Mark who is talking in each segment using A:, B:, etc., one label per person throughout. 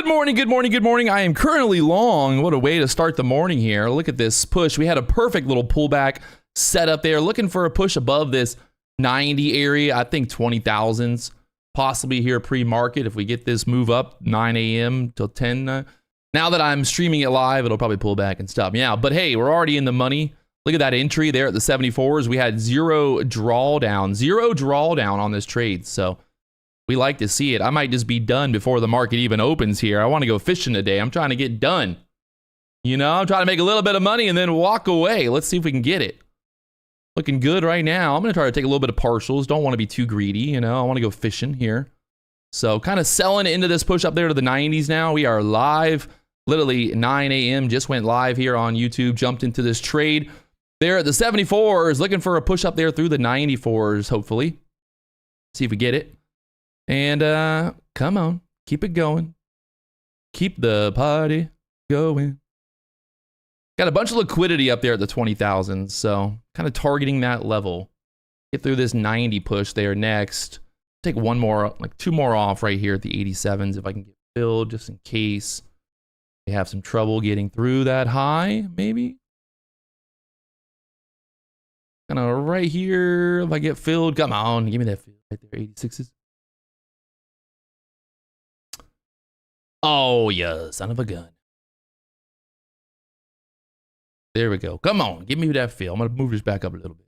A: Good morning, good morning, good morning. I am currently long. What a way to start the morning here. Look at this push. We had a perfect little pullback set up there, looking for a push above this 90 area. I think 20,000s possibly here pre-market if we get this move up 9 a.m. till 10. Now that I'm streaming it live, it'll probably pull back and stop me out. But hey, we're already in the money. Look at that entry there at the 74s. We had zero drawdown on this trade. So we like to see it. I might just be done before the market even opens here. I want to go fishing today. I'm trying to get done. You know, I'm trying to make a little bit of money and then walk away. Let's see if we can get it. Looking good right now. I'm going to try to take a little bit of partials. Don't want to be too greedy, you know. I want to go fishing here. So kind of selling into this push up there to the 90s now. We are live. Literally 9 a.m. just went live here on YouTube. Jumped into this trade. There at the 74s. Looking for a push up there through the 94s, hopefully. See if we get it. And come on, keep it going. Keep the party going. Got a bunch of liquidity up there at the 20,000, so kind of targeting that level. Get through this 90 push there next. Take one more, like two more off right here at the 87s if I can get filled, just in case they have some trouble getting through that high, maybe. Kind of right here, if I get filled, come on, give me that fill right there, 86s. Oh, yeah, son of a gun. There we go. Come on, give me that feel. I'm going to move this back up a little bit.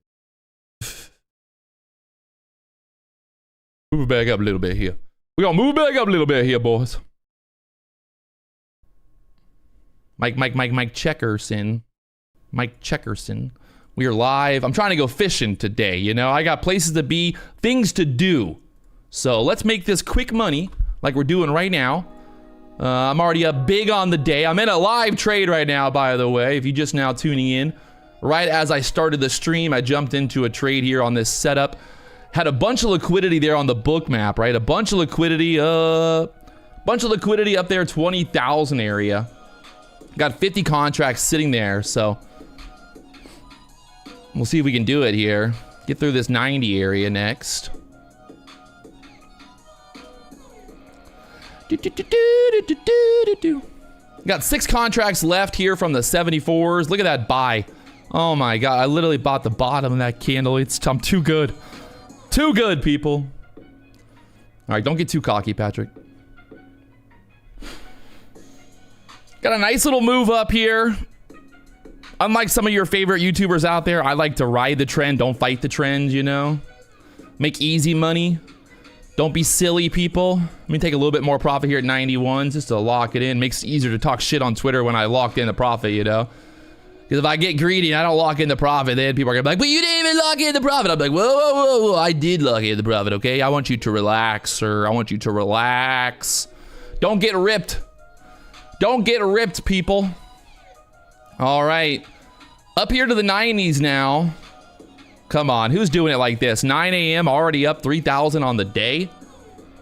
A: Move it back up a little bit here. We're going to move back up a little bit here, boys. Mike Checkerson. Mike Checkerson. We are live. I'm trying to go fishing today, you know. I got places to be, things to do. So let's make this quick money like we're doing right now. I'm already up big on the day. I'm in a live trade right now, by the way, if you're just now tuning in. Right as I started the stream, I jumped into a trade here on this setup. Had a bunch of liquidity there on the book map, right? A bunch of liquidity up there, 20,000 area. Got 50 contracts sitting there, so we'll see if we can do it here. Get through this 90 area next. Got 6 contracts left here from the 74s. Look at that buy. Oh my god, I literally bought the bottom of that candle. I'm too good. Too good, people. Alright, don't get too cocky, Patrick. Got a nice little move up here. Unlike some of your favorite YouTubers out there, I like to ride the trend, don't fight the trend, you know? Make easy money. Don't be silly, people. Let me take a little bit more profit here at 91 just to lock it in. Makes it easier to talk shit on Twitter when I locked in the profit, you know? Because if I get greedy and I don't lock in the profit, then people are going to be like, but you didn't even lock in the profit. I'm like, whoa. I did lock in the profit, okay? I want you to relax, sir. I want you to relax. Don't get ripped. Don't get ripped, people. All right. Up here to the 90s now. Come on, who's doing it like this? 9 a.m. already up 3,000 on the day?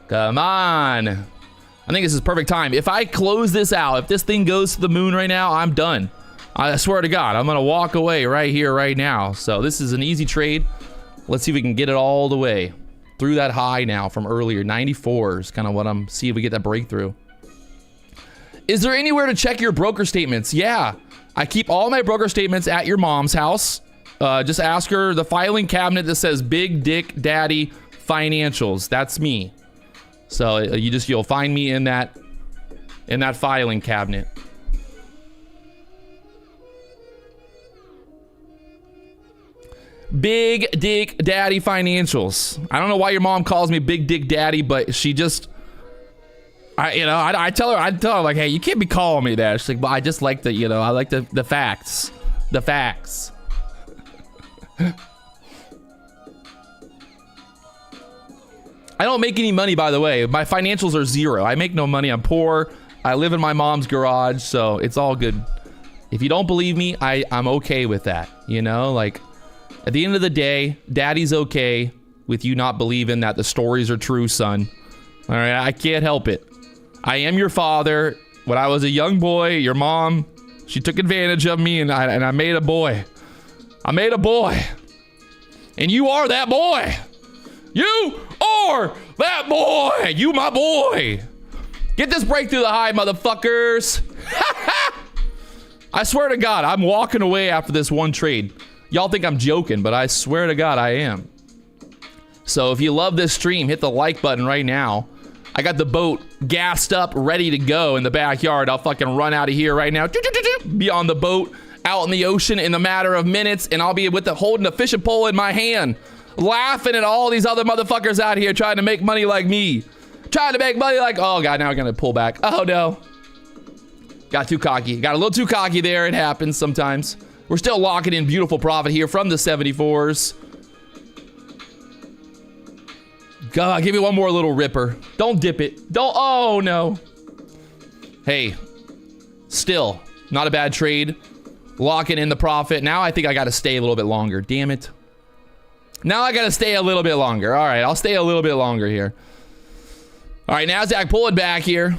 A: Come on. I think this is perfect time. If I close this out, if this thing goes to the moon right now, I'm done. I swear to God, I'm going to walk away right here, right now. So this is an easy trade. Let's see if we can get it all the way through that high now from earlier. 94 is kind of what I'm, see if we get that breakthrough. Is there anywhere to check your broker statements? Yeah, I keep all my broker statements at your mom's house. Just ask her the filing cabinet that says Big Dick Daddy Financials. That's me. So you'll find me in that filing cabinet. Big Dick Daddy Financials. I don't know why your mom calls me Big Dick Daddy, but she just, I tell her like, hey, you can't be calling me that. She's like, well, I just like the, you know, I like the facts. The facts. I don't make any money, by the way. My financials are zero. I make no money. I'm poor. I live in my mom's garage, so it's all good. If you don't believe me, I'm okay with that. You know, like, at the end of the day, daddy's okay with you not believing that the stories are true, son. All right, I can't help it. I am your father. When I was a young boy, your mom, she took advantage of me, and I made a boy. I made a boy. And you are that boy. You are that boy. You my boy. Get this break through the high, motherfuckers. I swear to God, I'm walking away after this one trade. Y'all think I'm joking, but I swear to God, I am. So if you love this stream, hit the like button right now. I got the boat gassed up, ready to go in the backyard. I'll fucking run out of here right now. Be on the boat, out in the ocean in a matter of minutes, and I'll be holding a fishing pole in my hand, laughing at all these other motherfuckers out here trying to make money like me. Trying to make money like, oh God, now I'm gonna pull back. Oh no. Got too cocky. Got a little too cocky there. It happens sometimes. We're still locking in beautiful profit here from the 74s. God, give me one more little ripper. Don't dip it. Don't, oh no. Hey, still not a bad trade. Locking in the profit. Now I think I gotta stay a little bit longer. Damn it. Now I gotta stay a little bit longer. All right, I'll stay a little bit longer here. All right, Nasdaq pulling back here.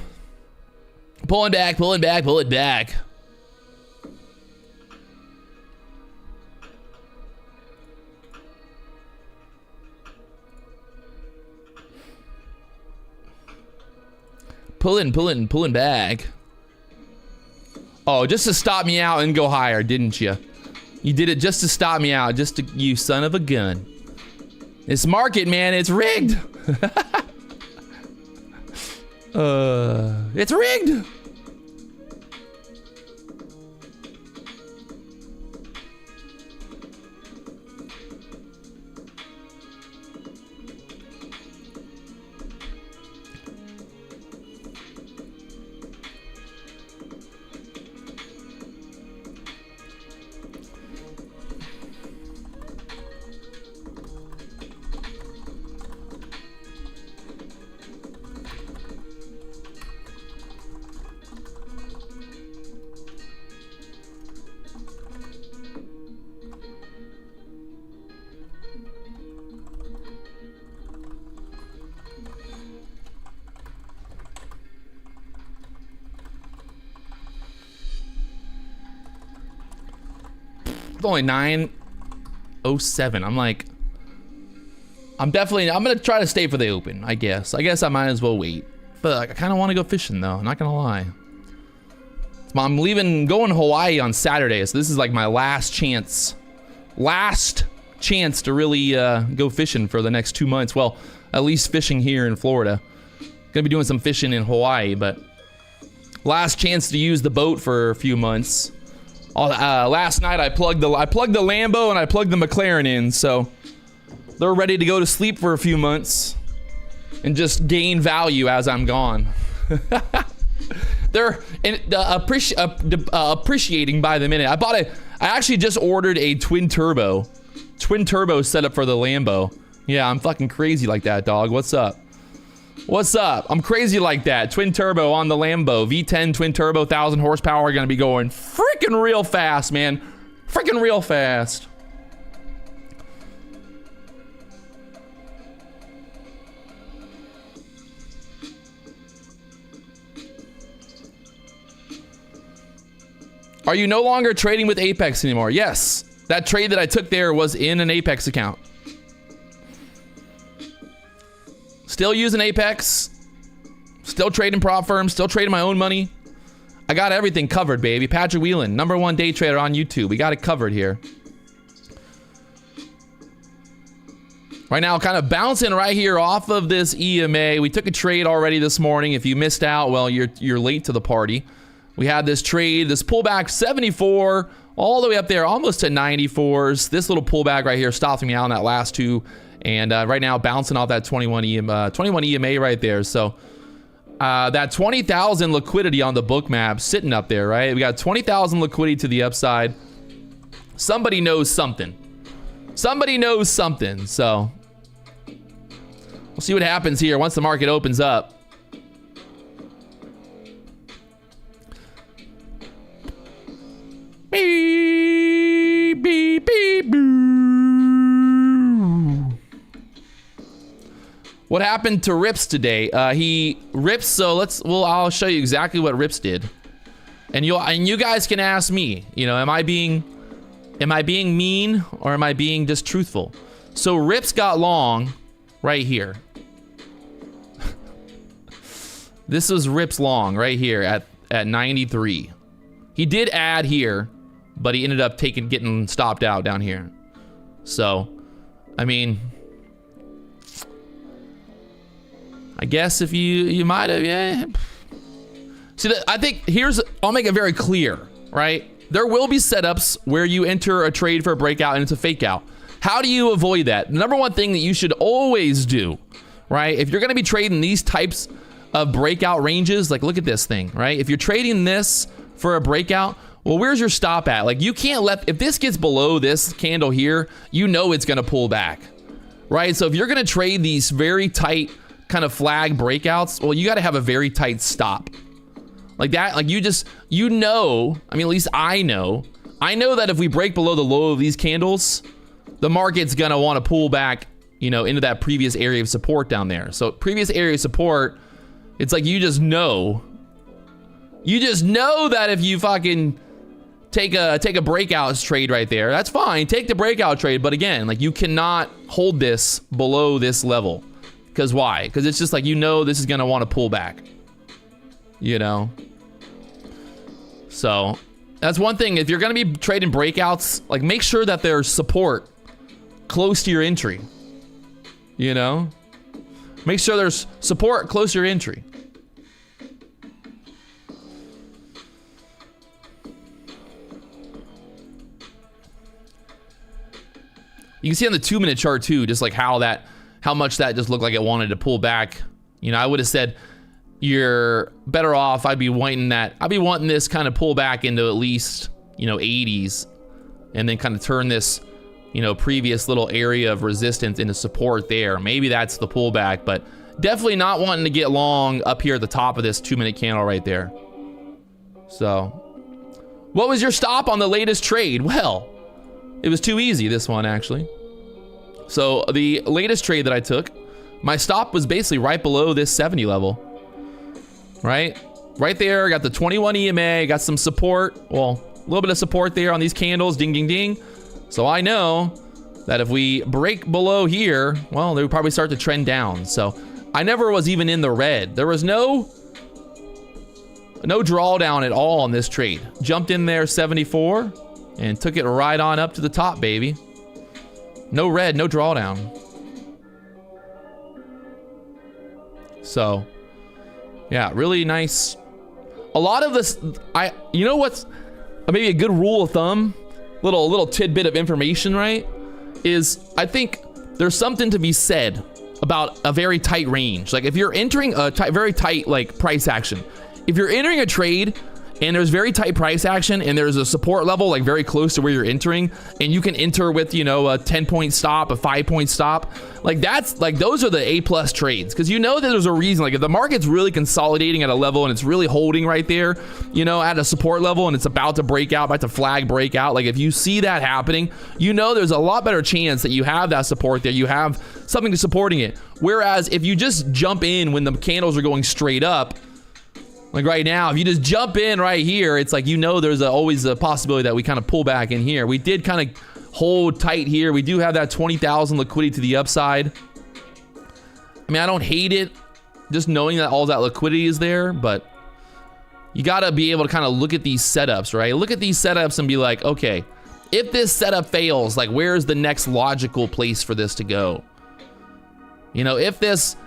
A: Pulling back, pulling back, pulling back. Pulling back. Oh, just to stop me out and go higher, didn't you? You did it just to stop me out, just to, you son of a gun. This market, man, it's rigged. It's rigged. It's only 9:07. I'm gonna try to stay for the open, I guess. I might as well wait. But I kind of want to go fishing though, I'm not gonna lie. I'm going to Hawaii on Saturday, so this is like my last chance to really go fishing for the next 2 months. Well, at least fishing here in Florida. Gonna be doing some fishing in Hawaii, but last chance to use the boat for a few months. Last night I plugged the Lambo and I plugged the McLaren in, so they're ready to go to sleep for a few months and just gain value as I'm gone. They're appreciating by the minute. I actually just ordered a twin turbo setup for the Lambo. Yeah, I'm fucking crazy like that, dog. What's up? What's up? I'm crazy like that. Twin turbo on the Lambo. V10 twin turbo, 1,000 horsepower. Gonna be going freaking real fast, man. Freaking real fast. Are you no longer trading with Apex anymore? Yes. That trade that I took there was in an Apex account. Still using Apex, still trading prop firms, still trading my own money. I got everything covered, baby. Patrick Wieland, #1 day trader on YouTube. We got it covered here. Right now, kind of bouncing right here off of this EMA. We took a trade already this morning. If you missed out, well, you're late to the party. We had this trade, this pullback, 74, all the way up there, almost to 94s. This little pullback right here stopping me out on that last two. And right now, bouncing off that 21 EMA right there. So that 20,000 liquidity on the book map sitting up there, right? We got 20,000 liquidity to the upside. Somebody knows something. Somebody knows something. So we'll see what happens here once the market opens up. Beep, beep, beep, boo. What happened to Rips today? I'll show you exactly what Rips did. And you guys can ask me, am I being mean or am I being just truthful? So Rips got long right here. This was Rip's long right here at 93. He did add here, but he ended up getting stopped out down here. So, I mean, I guess if you might have, yeah. See, I think I'll make it very clear, right? There will be setups where you enter a trade for a breakout and it's a fake out. How do you avoid that? The number one thing that you should always do, right? If you're gonna be trading these types of breakout ranges, like look at this thing, right? If you're trading this for a breakout, well, where's your stop at? Like you can't if this gets below this candle here, you know it's gonna pull back, right? So if you're gonna trade these very tight kind of flag breakouts, well, you gotta have a very tight stop. Like that, like you know, I mean, at least I know that if we break below the low of these candles, the market's gonna wanna pull back, you know, into that previous area of support down there. So previous area of support, it's like you just know that if you fucking take a breakout trade right there, that's fine, take the breakout trade, but again, like you cannot hold this below this level. Because why? Because it's just like, you know, this is gonna wanna pull back, you know? So that's one thing. If you're gonna be trading breakouts, like make sure that there's support close to your entry, you know? Make sure there's support close to your entry. You can see on the 2-minute chart too, just like how much that just looked like it wanted to pull back. You know, I would have said you're better off. I'd be wanting this kind of pull back into at least, you know, 80s, and then kind of turn this, you know, previous little area of resistance into support there. Maybe that's the pullback, but definitely not wanting to get long up here at the top of this 2-minute candle right there. So, what was your stop on the latest trade? Well, it was too easy, this one actually. So the latest trade that I took, my stop was basically right below this 70 level. Right there, got the 21 EMA, got some support. Well, a little bit of support there on these candles, ding, ding, ding. So I know that if we break below here, well, they would probably start to trend down. So I never was even in the red. There was no drawdown at all on this trade. Jumped in there 74 and took it right on up to the top, baby. No red, no drawdown. So, yeah, really nice. A lot of this, you know what's maybe a good rule of thumb, little tidbit of information, right? Is I think there's something to be said about a very tight range. Like if you're entering a very tight like price action, if you're entering a trade and there's very tight price action and there's a support level like very close to where you're entering, and you can enter with, you know, a 10-point stop, a 5-point stop, like that's like, those are the A+ trades, because you know that there's a reason. Like if the market's really consolidating at a level and it's really holding right there, you know, at a support level, and it's about to break out, about to flag breakout, like if you see that happening, you know there's a lot better chance that you have that support there, you have something to supporting it. Whereas if you just jump in when the candles are going straight up, like right now, if you just jump in right here, it's like, you know, there's always a possibility that we kind of pull back in here. We did kind of hold tight here. We do have that 20,000 liquidity to the upside. I mean, I don't hate it, just knowing that all that liquidity is there, but you got to be able to kind of look at these setups, right? Look at these setups and be like, okay, if this setup fails, like where's the next logical place for this to go? You know, if this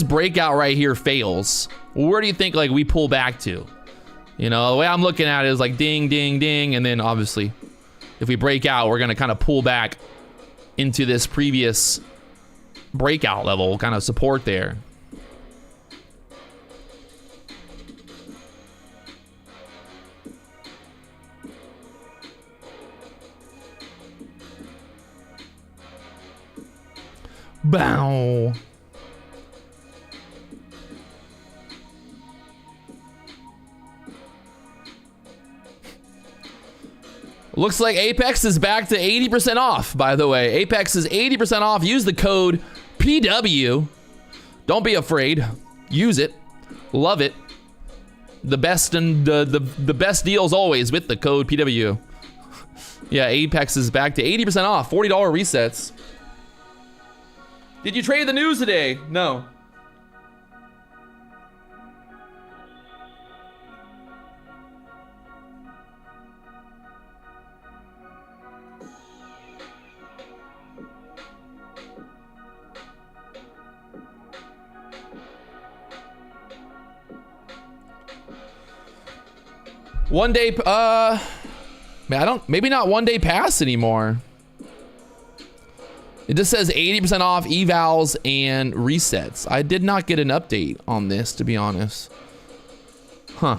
A: breakout right here fails, where do you think like we pull back to? You know, the way I'm looking at it is like ding, ding, ding, and then obviously if we break out, we're gonna kind of pull back into this previous breakout level, kind of support there. Bow. Looks like Apex is back to 80% off, by the way. Apex is 80% off. Use the code PW. Don't be afraid. Use it. Love it. The best and the best deals always with the code PW. Yeah, Apex is back to 80% off. $40 resets. Did you trade the news today? No. 1 day, man, maybe not 1 day pass anymore. It just says 80% off evals and resets. I did not get an update on this, to be honest. Huh.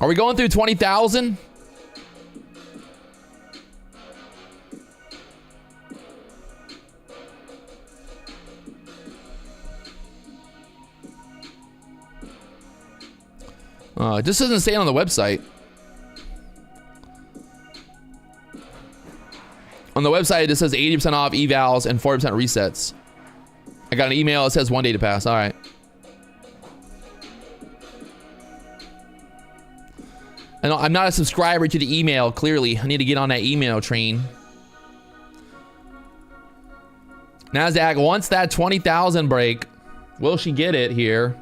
A: Are we going through 20,000? It just doesn't say it on the website. On the website, it just says 80% off evals and 40% resets. I got an email that says 1 day to pass. All right. And I'm not a subscriber to the email, clearly. I need to get on that email train. Nasdaq wants that 20,000 break. Will she get it here?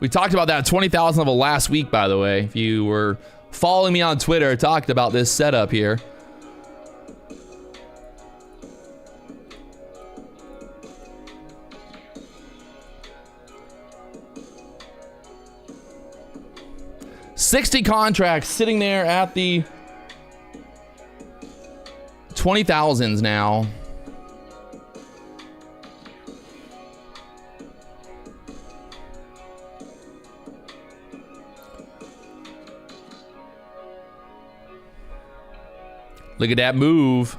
A: We talked about that 20,000 level last week, by the way. If you were following me on Twitter, I talked about this setup here. $60 contracts sitting there at the 20,000s now. Look at that move.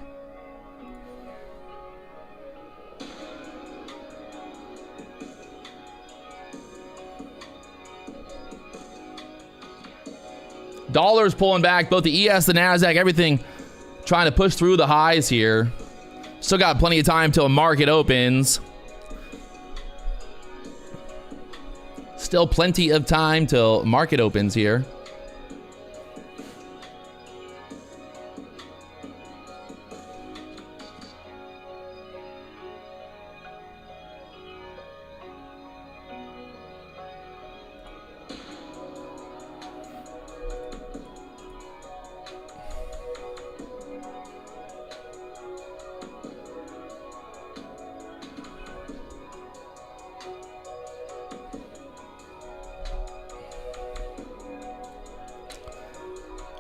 A: Dollars pulling back, both the ES, the Nasdaq, everything trying to push through the highs here. Still got plenty of time till market opens. Still plenty of time till market opens here.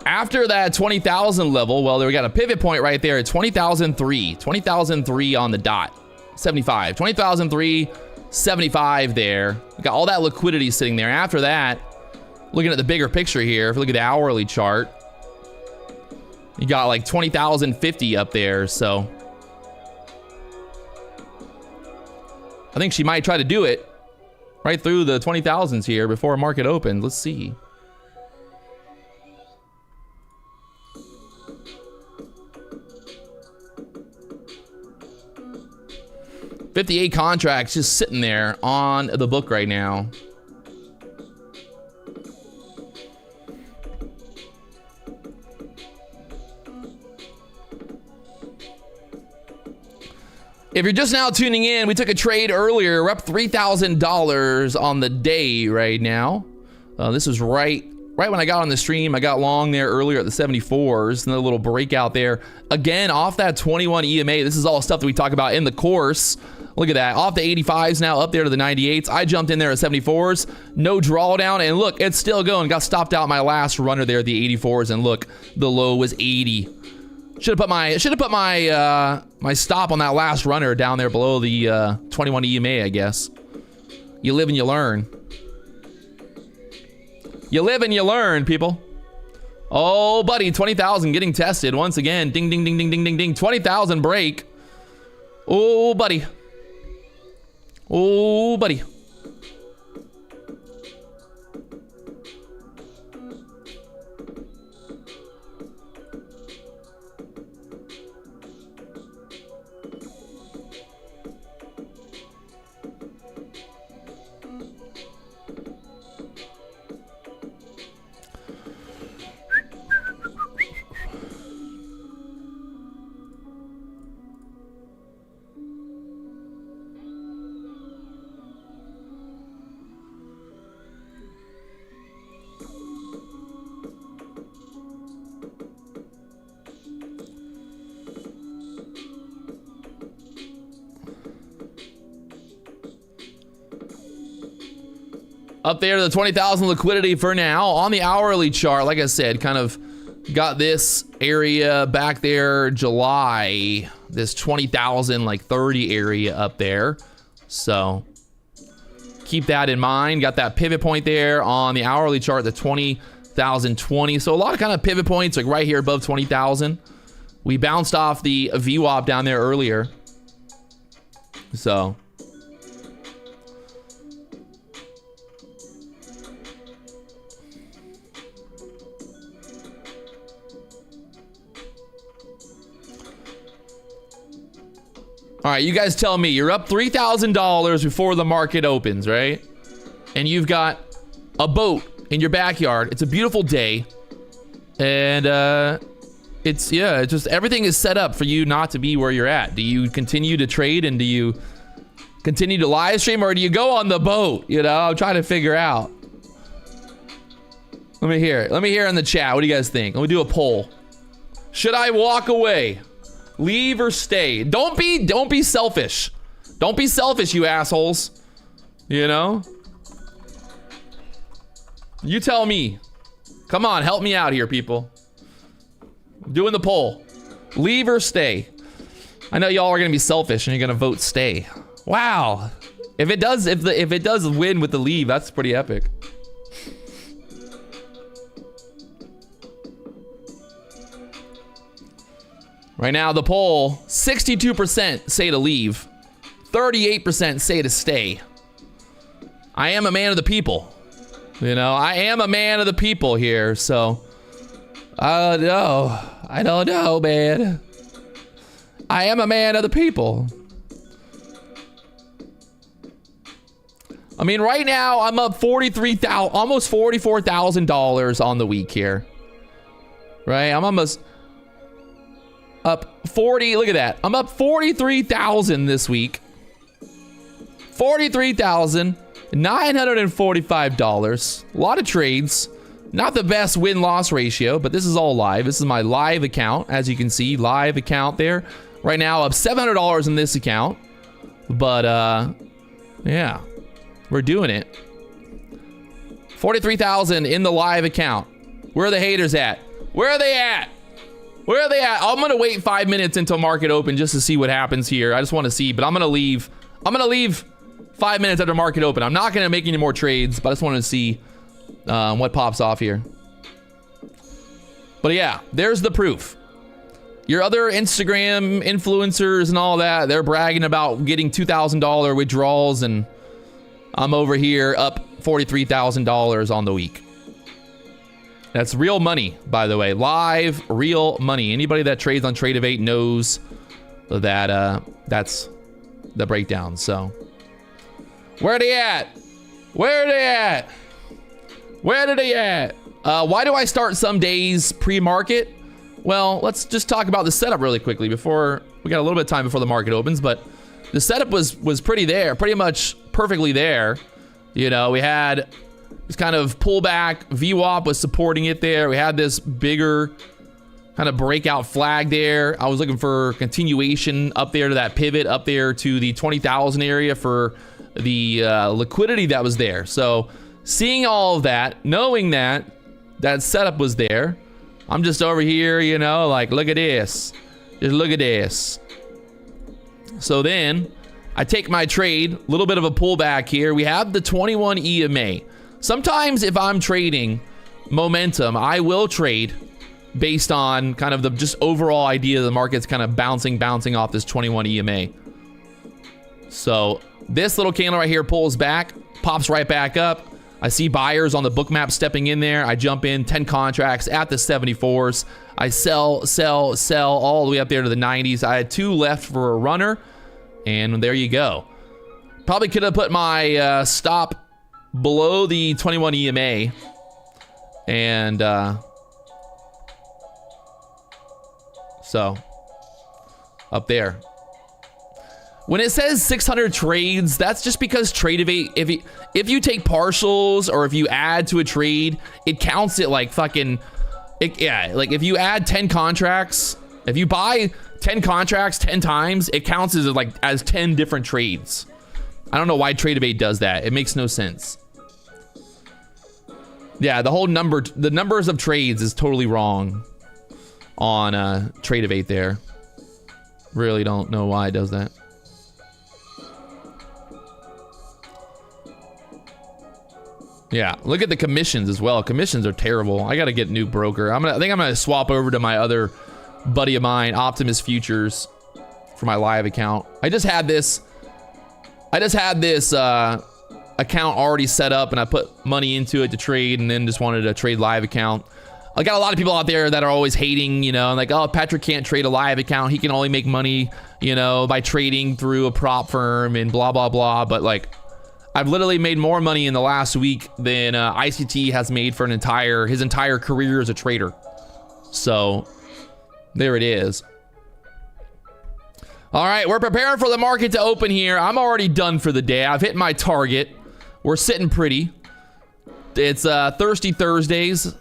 A: After that 20,000 level, well, we got a pivot point right there at 20,003. 20,003 on the dot. 75. 20,003, 75 there. We got all that liquidity sitting there. After that, looking at the bigger picture here, if you look at the hourly chart, you got like 20,050 up there, so I think she might try to do it right through the 20,000s here before market opens. Let's see. $58 contracts just sitting there on the book right now. If you're just now tuning in, we took a trade earlier. We're up $3,000 on the day right now. This was right when I got on the stream. I got long there earlier at the 74s. Another little breakout there. Again, off that 21 EMA. This is all stuff that we talk about in the course. Look at that. Off the 85s now, up there to the 98s. I jumped in there at 74s. No drawdown. And look, it's still going. Got stopped out my last runner there at the 84s. And look, the low was 80. Should have put my my stop on that last runner down there below the 21 EMA, I guess. You live and you learn. You live and you learn, people. Oh, buddy, 20,000 getting tested once again. Ding, ding, ding, ding, ding, ding, ding. 20,000 break. Oh, buddy. Oh, buddy. Up there to the 20,000 liquidity for now. On the hourly chart, like I said, kind of got this area back there, July. This 20,000, like 30 area up there. So keep that in mind. Got that pivot point there on the hourly chart, the 20,020. So a lot of kind of pivot points, like right here above 20,000. We bounced off the VWAP down there earlier. So all right, you guys tell me. You're up $3,000 before the market opens, right? And you've got a boat in your backyard. It's a beautiful day. And it's just everything is set up for you not to be where you're at. Do you continue to trade and do you continue to live stream, or do you go on the boat? You know, I'm trying to figure out. Let me hear it. Let me hear in the chat. What do you guys think? Let me do a poll. Should I walk away? Leave or stay? Don't be selfish. Don't be selfish, you assholes. You know? You tell me. Come on, help me out here, people. I'm doing the poll. Leave or stay? I know y'all are gonna be selfish and you're gonna vote stay. Wow. If it does win with the leave, that's pretty epic. Right now, the poll, 62% say to leave, 38% say to stay. I am a man of the people. You know, I am a man of the people here, so I don't know, man. I am a man of the people. I mean, right now, I'm up $43,000, almost $44,000 on the week here. Right? I'm almost up 40, look at that. I'm up 43,000 this week. $43,945. A lot of trades. Not the best win-loss ratio, but this is all live. This is my live account, as you can see, live account there. Right now, up $700 in this account. But, yeah, we're doing it. 43,000 in the live account. Where are the haters at? Where are they at? Where are they at? I'm gonna wait 5 minutes until market open just to see what happens here. I just want to see, but I'm gonna leave 5 minutes after market open. I'm not gonna make any more trades, but I just wanted to see what pops off here. But yeah, there's the proof. Your other Instagram influencers and all that, they're bragging about getting $2,000 withdrawals, and I'm over here up $43,000 on the week. That's real money, by the way. Live, real money. Anybody that trades on Trade-Of-8 knows that that's the breakdown. So, where are they at? Where are they at? Where are they at? Why do I start some days pre-market? Well, let's just talk about the setup really quickly before we got a little bit of time before the market opens. But the setup was pretty there, pretty much perfectly there. You know, we had this kind of pullback. VWAP was supporting it there. We had this bigger kind of breakout flag there. I was looking for continuation up there to that pivot, up there to the 20,000 area for the liquidity that was there. So seeing all of that, knowing that that setup was there, I'm just over here, you know, like, look at this. Just look at this. So then I take my trade, a little bit of a pullback here. We have the 21 EMA. Sometimes if I'm trading momentum, I will trade based on kind of the just overall idea the market's kind of bouncing off this 21 EMA. So this little candle right here pulls back, pops right back up. I see buyers on the book map stepping in there. I jump in 10 contracts at the 74s. I sell all the way up there to the 90s. I had 2 left for a runner, and there you go. Probably could have put my stop below the 21 EMA, and so up there. When it says 600 trades, that's just because Trade-Of-8, if you take partials or if you add to a trade, it counts it like fucking, yeah, like if you add 10 contracts, if you buy 10 contracts 10 times, it counts as 10 different trades. I don't know why Trade-Of-8 does that. It makes no sense. Yeah, the numbers of trades is totally wrong on Trade of 8 there. Really don't know why it does that. Yeah, look at the commissions as well. Commissions are terrible. I gotta get a new broker. I think I'm gonna swap over to my other buddy of mine, Optimus Futures, for my live account. I just had this account already set up, and I put money into it to trade, and then just wanted a trade live account. I got a lot of people out there that are always hating, you know, like, oh, Patrick can't trade a live account. He can only make money, you know, by trading through a prop firm and blah, blah, blah. But like, I've literally made more money in the last week than ICT has made for his entire career as a trader. So there it is. All right, we're preparing for the market to open here. I'm already done for the day. I've hit my target. We're sitting pretty. It's Thirsty Thursdays.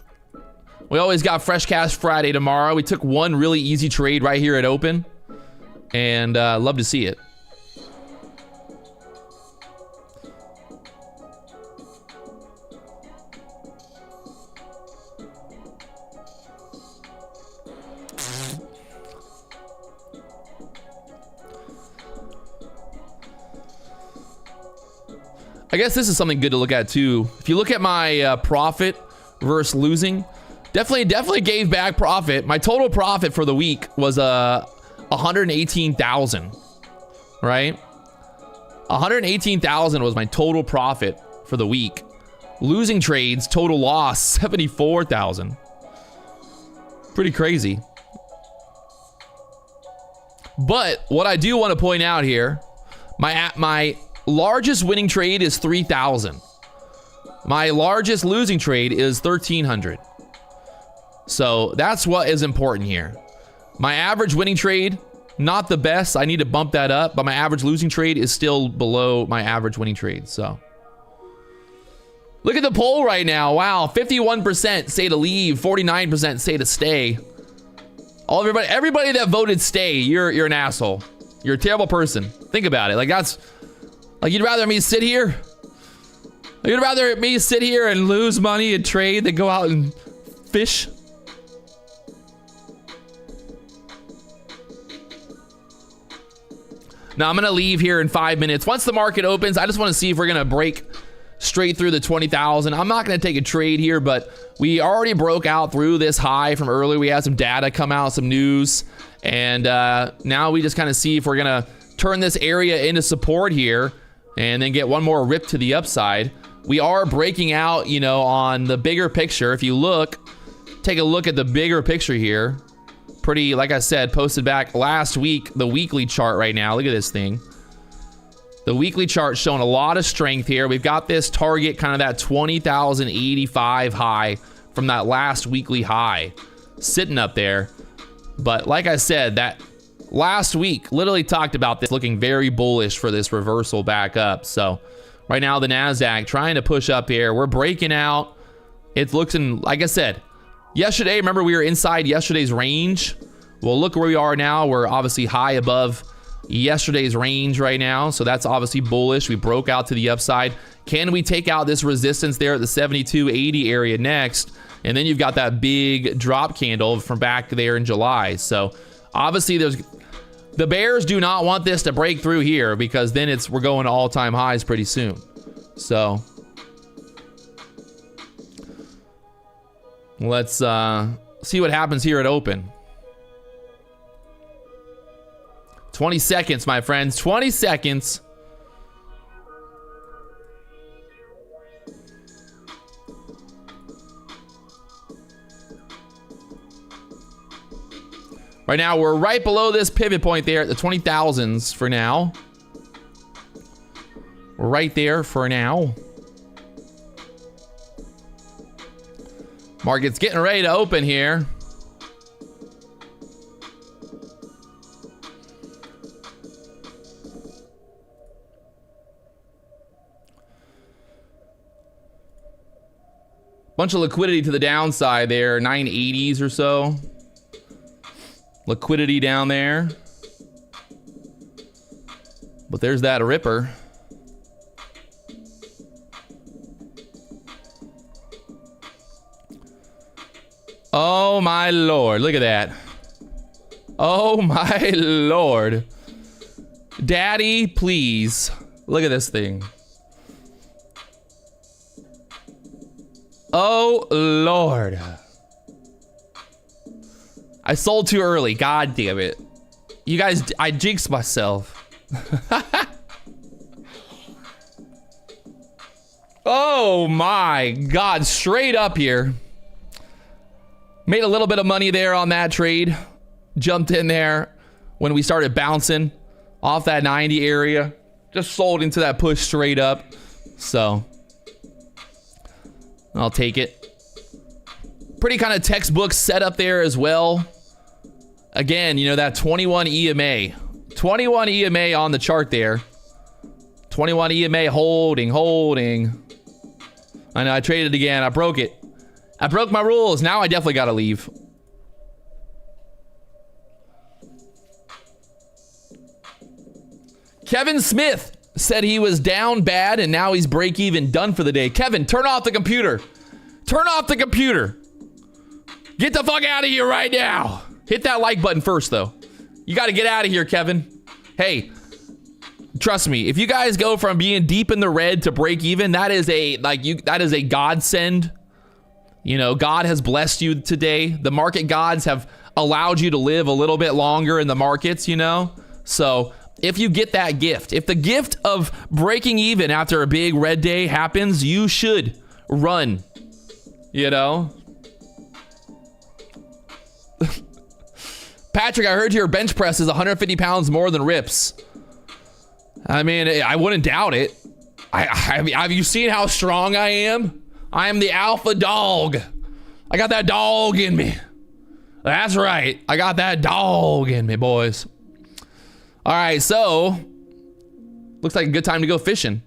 A: We always got Fresh Cash Friday tomorrow. We took one really easy trade right here at open, and love to see it. I guess this is something good to look at too. If you look at my profit versus losing, definitely gave back profit. My total profit for the week was 118,000, right? 118,000 was my total profit for the week. Losing trades, total loss 74,000. Pretty crazy. But what I do want to point out here, my largest winning trade is 3,000. My largest losing trade is 1,300. So that's what is important here. My average winning trade, not the best. I need to bump that up, but my average losing trade is still below my average winning trade. So look at the poll right now. Wow, 51% say to leave, 49% say to stay. Everybody that voted stay, you're an asshole. You're a terrible person. Think about it. Like, that's like, you'd rather me sit here? You'd rather me sit here and lose money and trade than go out and fish? Now, I'm going to leave here in 5 minutes. Once the market opens, I just want to see if we're going to break straight through the 20,000. I'm not going to take a trade here, but we already broke out through this high from earlier. We had some data come out, some news, and now we just kind of see if we're going to turn this area into support here and then get one more rip to the upside. We are breaking out, you know, on the bigger picture. If you take a look at the bigger picture here. Pretty, like I said, posted back last week, the weekly chart right now. Look at this thing. The weekly chart showing a lot of strength here. We've got this target, kind of that 20,085 high from that last weekly high sitting up there. But like I said, that last week literally talked about this looking very bullish for this reversal back up. So right now the Nasdaq trying to push up here. We're breaking out. It's looking, like I said, yesterday, remember we were inside yesterday's range. Well, look where we are now. We're obviously high above yesterday's range right now. So that's obviously bullish. We broke out to the upside. Can we take out this resistance there at the 72.80 area next? And then you've got that big drop candle from back there in July. So obviously the bears do not want this to break through here, because then we're going to all-time highs pretty soon. So let's see what happens here at open. 20 seconds, my friends. 20 seconds. Right now, we're right below this pivot point there at the 20,000s for now. We're right there for now. Market's getting ready to open here. Bunch of liquidity to the downside there, 980s or so. Liquidity down there. But there's that ripper. Oh my lord, look at that. Oh my lord. Daddy, please. Look at this thing. Oh lord. I sold too early, god damn it. You guys, I jinxed myself. Oh my god, straight up here. Made a little bit of money there on that trade. Jumped in there when we started bouncing off that 90 area. Just sold into that push straight up. So I'll take it. Pretty kind of textbook setup there as well. Again, you know, that 21 EMA. 21 EMA on the chart there. 21 EMA holding. I know, I traded again. I broke it. I broke my rules. Now I definitely gotta leave. Kevin Smith said he was down bad and now he's break even, done for the day. Kevin, turn off the computer. Turn off the computer. Get the fuck out of here right now. Hit that like button first, though. You got to get out of here, Kevin. Hey, trust me. If you guys go from being deep in the red to break even, that is a godsend. You know, God has blessed you today. The market gods have allowed you to live a little bit longer in the markets, you know? So if you get that gift, if the gift of breaking even after a big red day happens, you should run, you know? Patrick, I heard your bench press is 150 pounds more than Rips. I mean, I wouldn't doubt it. I mean, have you seen how strong I am? I am the alpha dog. I got that dog in me. That's right. I got that dog in me, boys. All right, so looks like a good time to go fishing.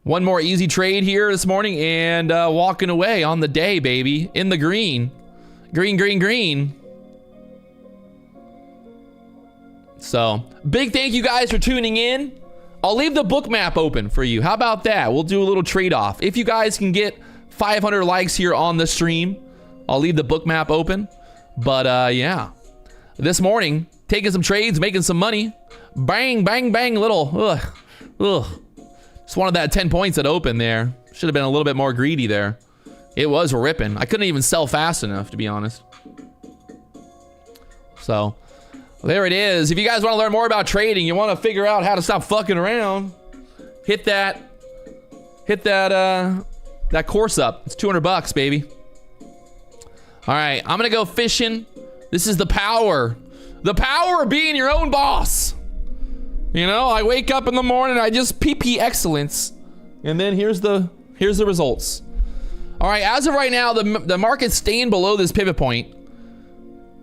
A: One more easy trade here this morning and walking away on the day, baby. In the green. Green. So, big thank you guys for tuning in. I'll leave the book map open for you. How about that? We'll do a little trade-off. If you guys can get 500 likes here on the stream, I'll leave the book map open. But, yeah. This morning, taking some trades, making some money. Bang, little. Just wanted that 10 points that opened there. Should have been a little bit more greedy there. It was ripping. I couldn't even sell fast enough, to be honest. So, there it is. If you guys want to learn more about trading, you want to figure out how to stop fucking around, hit that course up. It's 200 bucks, baby. All right, I'm gonna go fishing. This is the power of being your own boss. You know, I wake up in the morning, I just PP excellence, and then here's the results. All right, as of right now, the market's staying below this pivot point.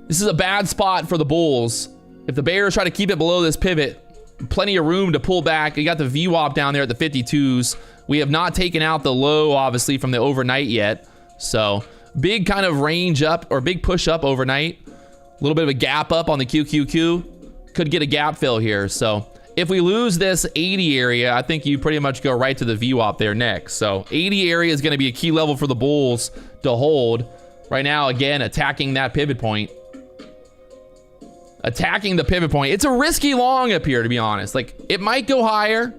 A: This is a bad spot for the bulls. If the bears try to keep it below this pivot, plenty of room to pull back. You got the VWAP down there at the 52s. We have not taken out the low, obviously, from the overnight yet. So big kind of range up or big push up overnight. A little bit of a gap up on the QQQ. Could get a gap fill here. So if we lose this 80 area, I think you pretty much go right to the VWAP there next. So 80 area is going to be a key level for the bulls to hold. Right now, again, attacking that pivot point. Attacking the pivot point. It's a risky long up here, to be honest. Like, it might go higher,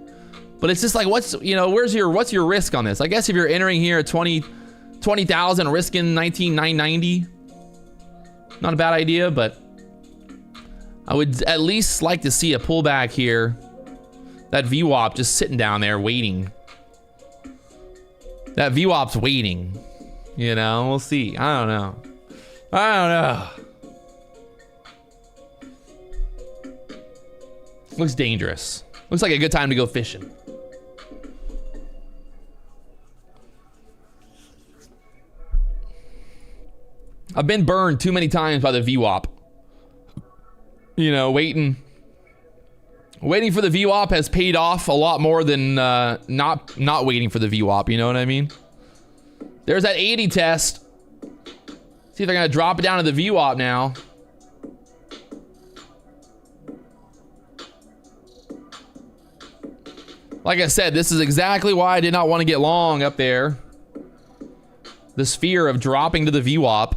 A: but it's just like, what's your risk on this? I guess if you're entering here at 20,000, risking 19,990, not a bad idea, but I would at least like to see a pullback here. That VWAP just sitting down there waiting. That VWAP's waiting. You know, we'll see. I don't know. Looks dangerous. Looks like a good time to go fishing. I've been burned too many times by the VWAP. You know, waiting for the VWAP has paid off a lot more than not waiting for the VWAP, you know what I mean? There's that 80 test. See if they're gonna drop it down to the VWAP now. Like I said, this is exactly why I did not want to get long up there. This fear of dropping to the VWAP.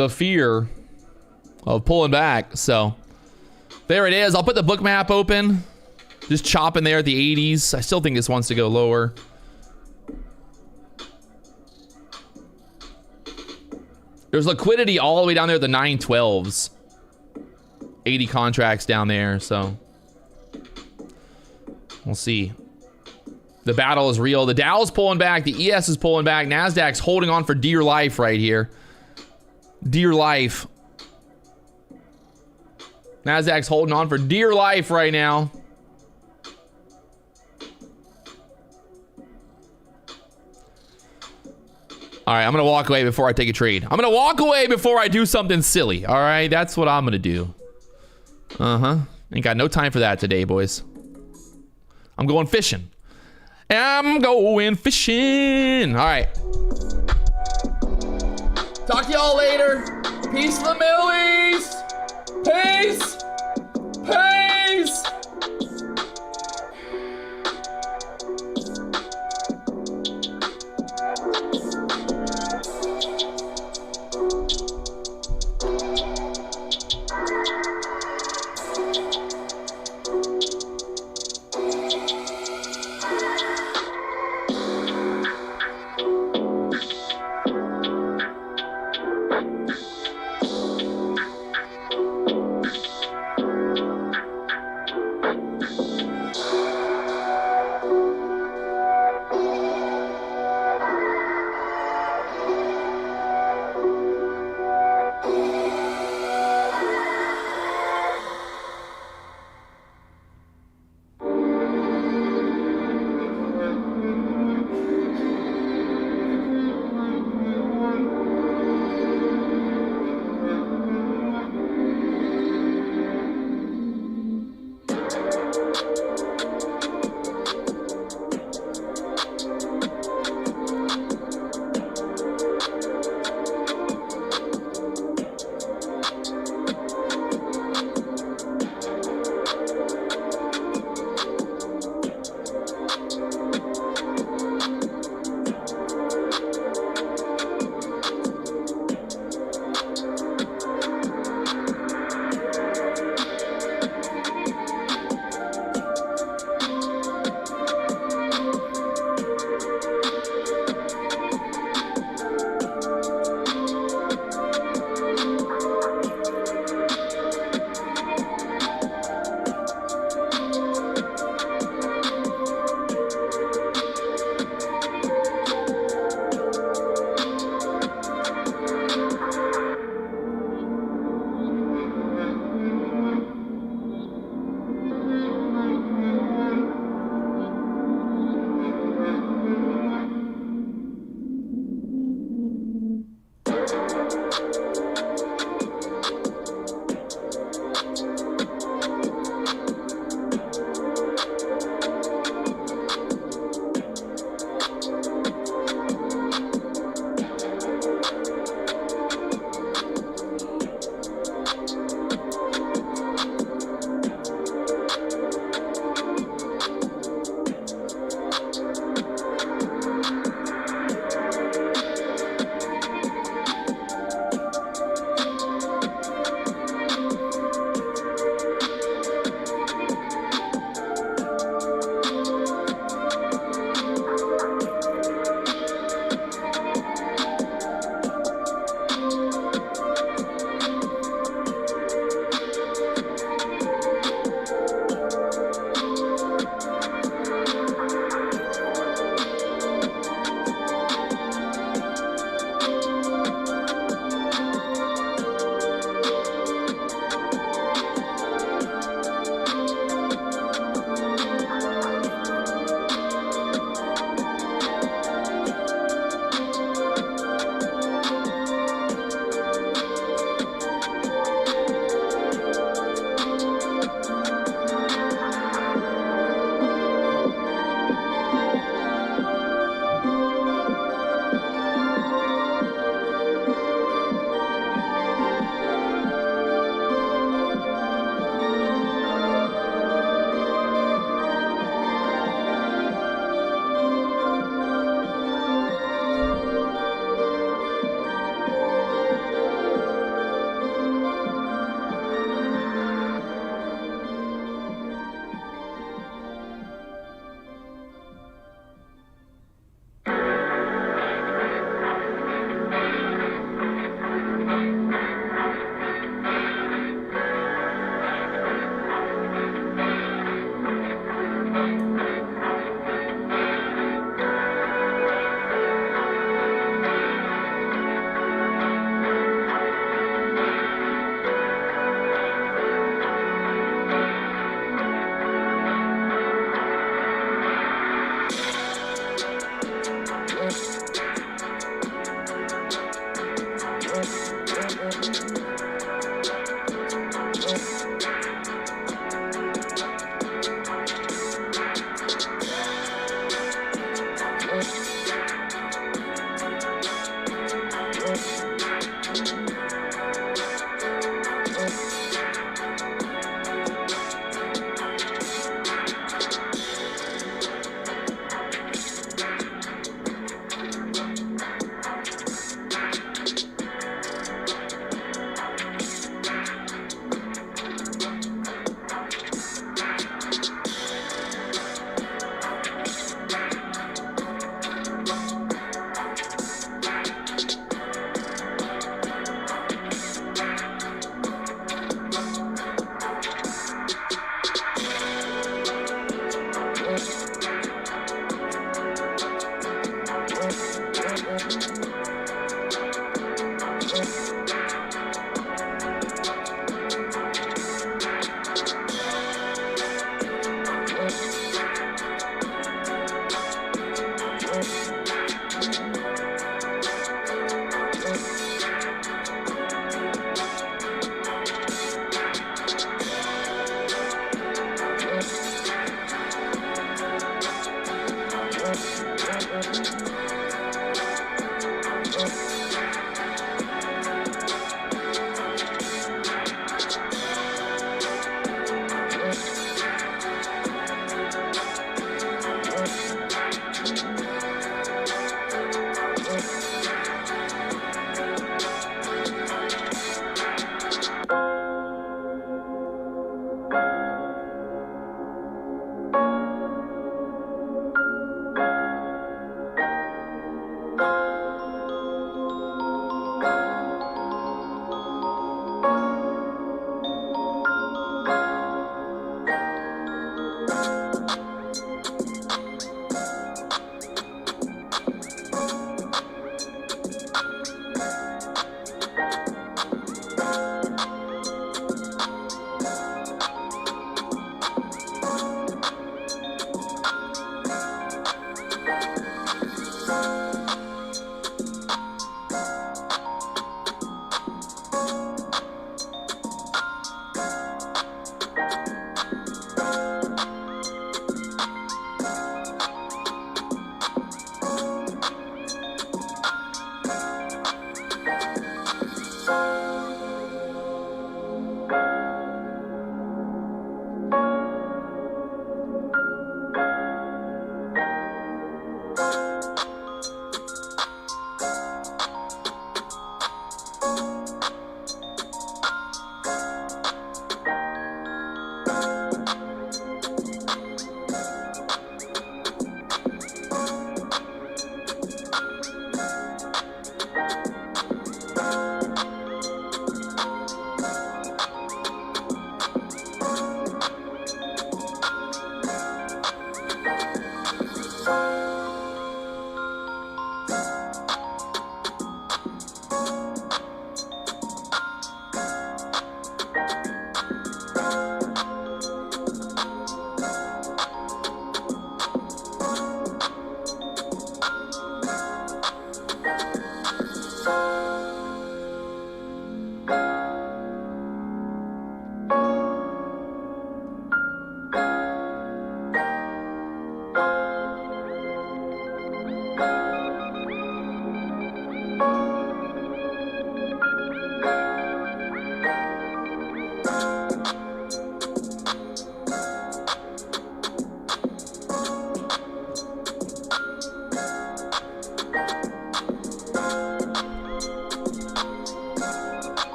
A: the fear of pulling back. So there it is. I'll put the book map open. Just chopping there at the 80s. I still think this wants to go lower. There's liquidity all the way down there at the 912s. 80 contracts down there, so we'll see. The battle is real. The Dow's pulling back. The ES is pulling back. Nasdaq's holding on for dear life right here. Dear life. Nasdaq's holding on for dear life right now. All right, I'm going to walk away before I take a trade. I'm going to walk away before I do something silly. All right, that's what I'm going to do. Ain't got no time for that today, boys. I'm going fishing. I'm going fishing. All right. Talk to y'all later. Peace to the Middle East. Peace. Peace.